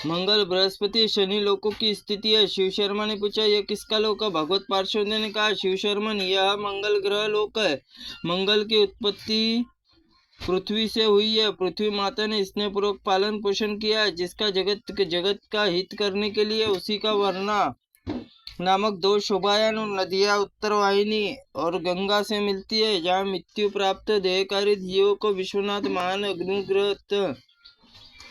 मंगल, बृहस्पति, शनि लोकों की स्थिति है। शिव शर्मा ने पूछा, यह किसका लोक है? भगवत पार्षदों ने कहा, शिव शर्मन, यह मंगल ग्रह लोक है। मंगल की उत्पत्ति पृथ्वी से हुई है। पृथ्वी माता ने स्नेहपूर्वक पालन पोषण किया है, जिसका जगत का हित करने के लिए उसी का वर्णा नामक दो शोभायान नदियां उत्तरवाहिनी और गंगा से मिलती है, जहाँ मृत्यु प्राप्त देहकारी जीवों को विश्वनाथ महान अनुग्रह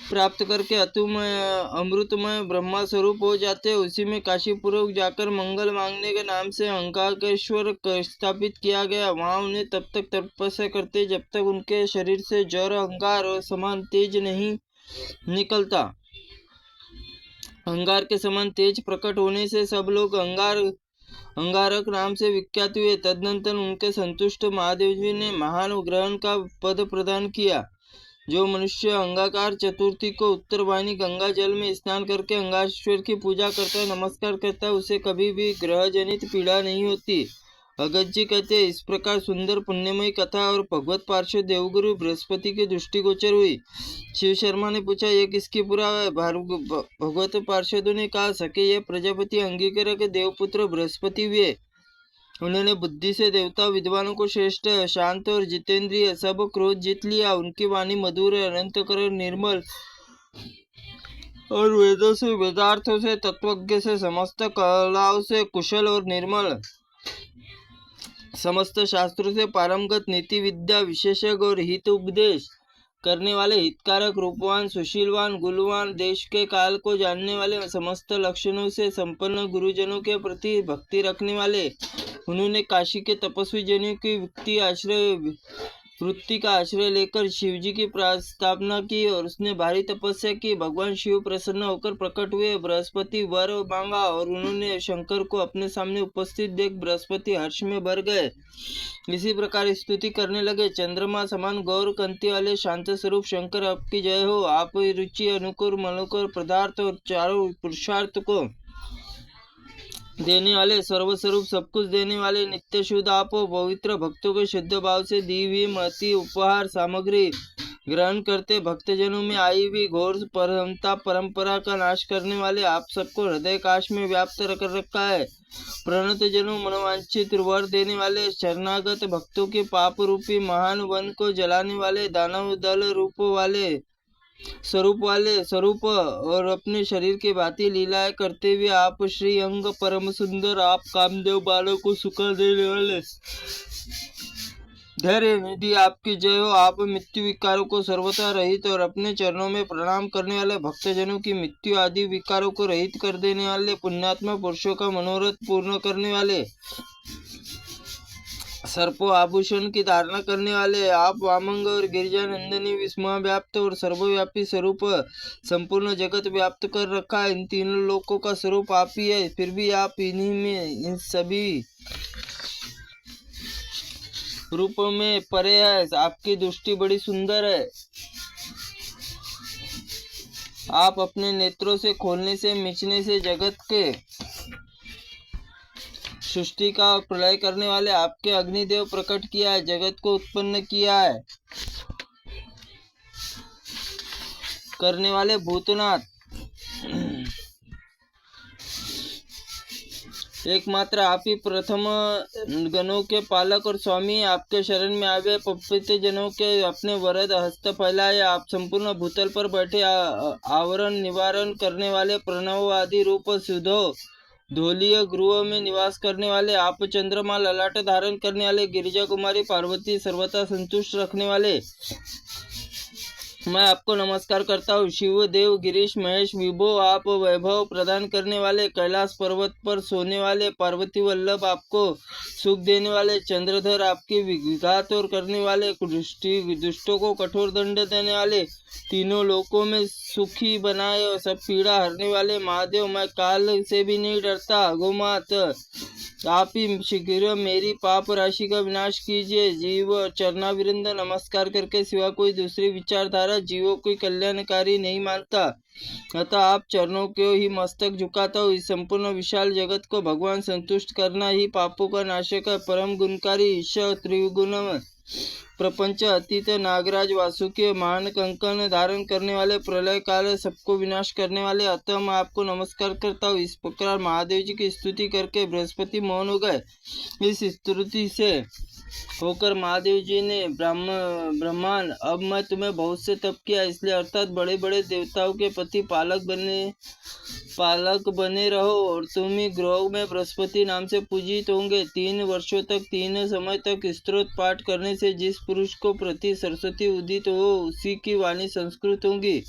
प्राप्त करके अमृतमय ब्रह्मा स्वरूप हो जाते हैं। उसी में काशीपुर जाकर मंगल मांगने के नाम से अंगाकेश्वर स्थापित किया गया। वहां उन्हें तब तक तपस्या करते जब तक उनके शरीर से जौर अंगार और समान तेज नहीं निकलता। अंगार के समान तेज प्रकट होने से सब लोग अंगारक नाम से विख्यात हुए। तदनंतर उनके संतुष्ट महादेव जी ने महान ग्रहण का पद प्रदान किया। जो मनुष्य अंगाकार चतुर्थी को उत्तर वाहिनी गंगा जल में स्नान करके अंगारेश्वर की पूजा करता है, नमस्कार करता है, उसे कभी भी ग्रह जनित पीड़ा नहीं होती। अगस्त जी कहते हैं, इस प्रकार सुंदर पुण्यमयी कथा और भगवत पार्षद देवगुरु बृहस्पति की दृष्टिगोचर हुई। शिव शर्मा ने पूछा, यह किसकी पुरावा है? भगवत पार्षदों ने कहा, सके यह प्रजापति अंगीकार के देवपुत्र बृहस्पति हुए। उन्होंने बुद्धि से देवता विद्वानों को श्रेष्ठ, शांत और जितेंद्रिय, सब क्रोध जीत लिया। उनकी वाणी मधुर, अनंतकरण, निर्मल और वेदों से, वेदार्थों से, तत्वज्ञ से, समस्त कलाओं से कुशल और निर्मल, समस्त शास्त्रों से पारंगत, नीति विद्या विशेषज्ञ और हित उपदेश करने वाले, हितकारक, रूपवान, सुशीलवान, गुणवान, देश के काल को जानने वाले, समस्त लक्षणों से संपन्न, गुरुजनों के प्रति भक्ति रखने वाले। उन्होंने काशी के तपस्वी जनों की वृत्ति का आश्रय लेकर शिवजी की स्थापना की और उसने भारी तपस्या की। भगवान शिव प्रसन्न होकर प्रकट हुए, बृहस्पति वर मांगा और उन्होंने शंकर को अपने सामने उपस्थित देख बृहस्पति हर्ष में भर गए। इसी प्रकार स्तुति करने लगे, चंद्रमा समान गौर कंति वाले शांत स्वरूप शंकर, आपकी जय हो। आप रुचि, अनुकूल, मनोकर पदार्थ और चारों पुरुषार्थ को देने वाले, सर्वस्वरूप सब कुछ देने वाले, नित्य शुद्ध आप हो। पवित्र भक्तों के शुद्ध भाव से दी हुई महती उपहार सामग्री ग्रहण करते भक्तजनों में आई हुई घोर परंपरा का नाश करने वाले, आप सबको हृदय काश में व्याप्त कर रखा है। प्रणत जनों, मनोवांछित वर देने वाले, शरणागत भक्तों के पाप रूपी महान वन को जलाने वाले, दानव दल स्वरूप और अपने शरीर के भांति लीलाएं करते हुए आप श्री अंग परम सुंदर, आप कामदेव बालों को सुखा देने वाले, धैर्य निधि, आपकी जय हो। आप मृत्यु विकारों को सर्वथा रहित और अपने चरणों में प्रणाम करने वाले, भक्तजनों की मृत्यु आदि विकारों को रहित कर देने वाले, पुण्यात्मा पुरुषों का मनोरथ पूर्ण करने वाले, सर्पो आभूषण की धारणा करने वाले, आप वामंग और गिरिजा नंदनी, विस्मय व्याप्त और सर्वव्यापी स्वरूप संपूर्ण जगत व्याप्त कर रखा है। इन तीनों लोकों का स्वरूप आप ही है, फिर भी आप इन्हीं में इन सभी रूपों में परे है। आपकी दृष्टि बड़ी सुंदर है। आप अपने नेत्रों से खोलने से, मिचने से जगत के सृष्टि का प्रलय करने वाले आपके अग्निदेव प्रकट किया है, जगत को उत्पन्न किया है करने वाले भूतनाथ, एकमात्र आप ही प्रथम गणों के पालक और स्वामी, आपके शरण में आवे पवित्र जनों के अपने वरद हस्त फैलाए। आप संपूर्ण भूतल पर बैठे आवरण निवारण करने वाले, प्रणव आदि रूप सुधो धोलिय गृह में निवास करने वाले, आप चंद्रमा ललाट धारण करने वाले, गिरिजा कुमारी पार्वती सर्वथा संतुष्ट रखने वाले, मैं आपको नमस्कार करता हूँ। शिव देव गिरीश महेश विभो, आप वैभव प्रदान करने वाले, कैलाश पर्वत पर सोने वाले, पार्वती वल्लभ आपको सुख देने वाले, चंद्रधर आपकी विघात और करने वाले, दुष्टों को कठोर दंड देने वाले, तीनों लोकों में सुखी बनाए और सब पीड़ा हरने वाले महादेव, मैं काल से भी नहीं डरता। गोमात, आप ही शीघ्र मेरी पाप राशि का विनाश कीजिए। जीव चरणाविंद नमस्कार करके सिवा कोई दूसरी विचारधारा जीवों को कल्याणकारी नहीं मानता, अतः आप चरणों को ही मस्तक झुकाता हूँ। इस संपूर्ण विशाल जगत को भगवान संतुष्ट करना ही पापों का नाशक है। परम गुणकारी ईश्वर त्रिगुण प्रपंच अतीत नागराज वासुकी महान कंकन धारण करने वाले प्रलय काल सबको विनाश करने वाले, अतः मैं आपको नमस्कार करता हूँ। इस प्रकार महादेव जी की स्तुति करके बृहस्पति मौन हो गए। इस स्तुति से होकर महादेव जी ने ब्रह्मांड, अब मैं तुम्हें बहुत से तप किया, इसलिए अर्थात बड़े बड़े देवताओं के पति पालक बने रहो और तुम ही ग्रहों में बृहस्पति नाम से पूजित होंगे। 3 वर्षों तक 3 समय तक स्तोत्र पाठ करने से जिस पुरुष को प्रति सरस्वती उदित हो उसी की वाणी संस्कृत होगी।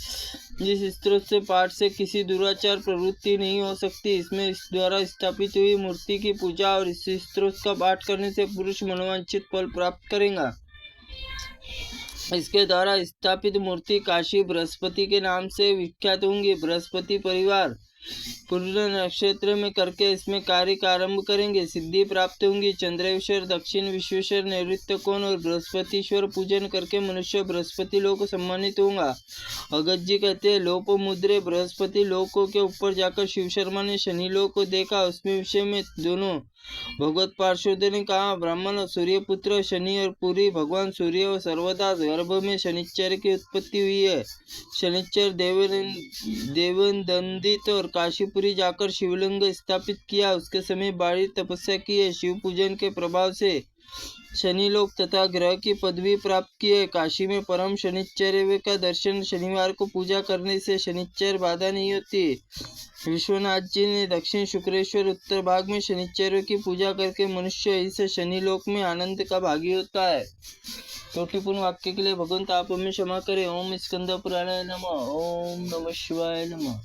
जिस स्तोत्र से पाठ से किसी दुराचार प्रवृत्ति नहीं हो सकती, इसमें इस द्वारा स्थापित हुई मूर्ति की पूजा और इस स्तोत्र का पाठ करने से पुरुष मनोवांछित फल प्राप्त करेगा। इसके द्वारा स्थापित मूर्ति काशी बृहस्पति के नाम से विख्यात होंगी। बृहस्पति परिवार पूर्ण नक्षत्र में करके इसमें कार्य का आरंभ करेंगे, सिद्धि प्राप्त होंगी। चंद्रेश्वर, दक्षिण विश्वेश्वर, नैऋत्य कोण और बृहस्पतिश्वर पूजन करके मनुष्य बृहस्पति लोक सम्मानित होगा। अगस्त जी कहते हैं, लोप मुद्रे बृहस्पति लोकों के ऊपर जाकर शिव शर्मा ने शनि लोक को देखा। उसमें विषय में दोनों भगवत पार्षदों ने कहा, ब्राह्मण सूर्यपुत्र शनि और पूरी भगवान सूर्य और सर्वदा गर्भ में शनिचर की उत्पत्ति हुई है। शनिचर देवनंदित और काशीपुरी जाकर शिवलिंग स्थापित किया। उसके समय बड़ी तपस्या की है। शिव पूजन के प्रभाव से शनि लोक तथा ग्रह की पदवी प्राप्त की है। काशी में परम शनिचर्य का दर्शन शनिवार को पूजा करने से शनिचर बाधा नहीं होती। विश्वनाथ जी ने दक्षिण शुक्रेश्वर उत्तर भाग में शनिचर्य की पूजा करके मनुष्य इस शनि लोक में आनंद का भागी होता है। त्रुटिपूर्ण वाक्य के लिए भगवंत आप हमें क्षमा करें। ओम स्कंद पुराणाय नमः। ओम नमः शिवाय नमः।